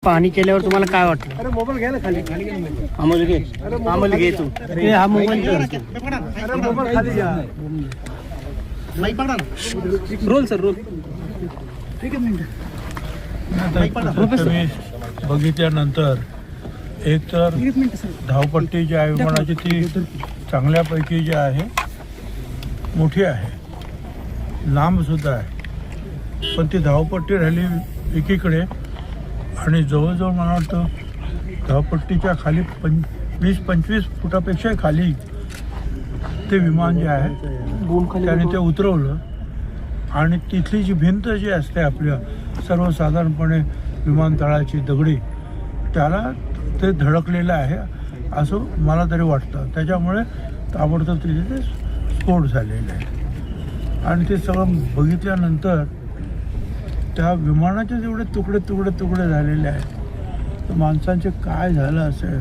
पाहणी केल्यावर तुम्हाला काय वाटलं? अरे मोबाईल घ्या ना खाली. अमोल घे, अमोल घे तू. हा मोबाईल अरे मोबाईल खाली घ्या. Roll sir roll. बघितल्यानंतर एक तर धावपट्टी जी आहे विमानाची ती चांगल्यापैकी जी आहे मोठी आहे, लांब सुद्धा आहे, पण ती धावपट्टी राहिली एकीकडे आणि जवळजवळ मला वाटतं धावपट्टीच्या खाली 20-25 फुटापेक्षा खाली ते विमान जे आहे त्याने ते उतरवलं आणि तिथली जी भिंत जी असते आपल्या सर्वसाधारणपणे विमानतळाची दगडी त्याला ते धडकलेलं आहे असं मला तरी वाटतं. त्याच्यामुळे ताबडतोब तिथे ते स्फोट झालेले आहे आणि ते सगळं बघितल्यानंतर त्या विमानाचे जेवढे तुकडे झालेले आहेत तर माणसांचे काय झालं असेल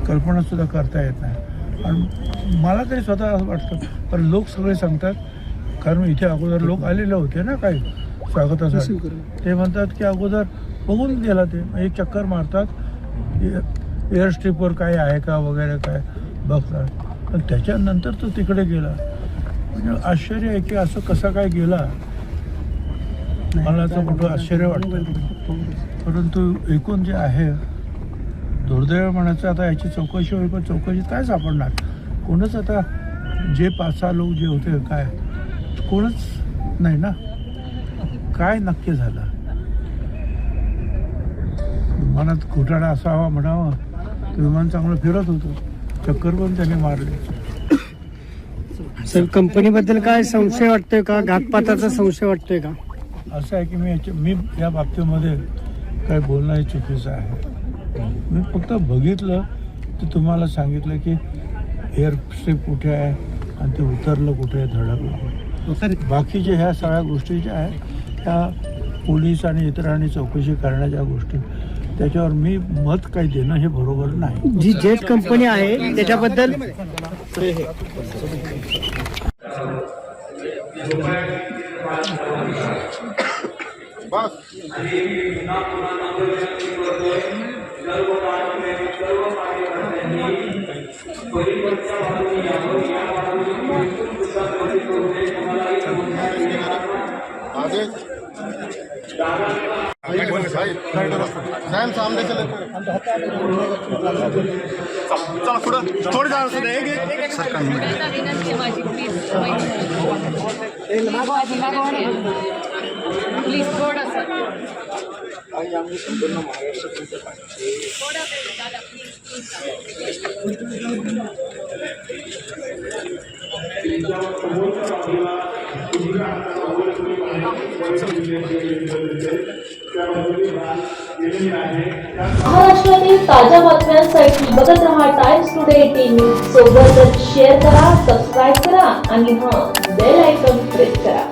कल्पनासुद्धा करता येत नाही. आणि मला तरी स्वतः असं वाटतं, पण लोक सगळे सांगतात, कारण इथे अगोदर लोक आलेले होते ना काही स्वागतासाठी, ते म्हणतात की अगोदर बघून गेला ते एक चक्कर मारतात, एअर स्ट्रिपवर काय आहे का वगैरे काय बघतात, पण त्याच्यानंतर तो तिकडे गेला. म्हणजे आश्चर्य आहे की असं कसा काय गेला, मला तर मोठं आश्चर्य वाटतं. परंतु एकूण जे आहे दुर्दैव म्हणायचं, आता याची चौकशी होईल, पण चौकशीत काय सापडणार? कोणच आता जे 5-6 लोक जे होते काय कोणच नाही ना, काय नक्की झालं? विमानात घोटाळा असावा म्हणावा, विमान चांगलं फिरत होतं, चक्कर पण त्याने मारले. सर कंपनीबद्दल काय संशय वाटतोय का? घातपाताचा संशय वाटतोय का? असं आहे की मी या बाबतीमध्ये काय बोलणं हे चुकीचं आहे. मी फक्त बघितलं तर तुम्हाला सांगितलं की एअर स्ट्रिप कुठे आहे आणि ते उतरलं कुठे, धडकलं. बाकीच्या ह्या सगळ्या गोष्टी ज्या आहेत त्या पोलीस आणि इतरांनी चौकशी करण्याच्या गोष्टी, त्याच्यावर मी मत काही देणं हे बरोबर नाही. जी जेट कंपनी आहे त्याच्याबद्दल सामने चले थोड़ी प्लीज थोड़ा सा महाराष्ट्रातील ताज्या बातम्यांसाठी बघत रहा टाइम्स टुडे टीव्ही. सोबतच शेअर करा, सबस्क्राईब करा आणि बेल आयकॉन प्रेस करा.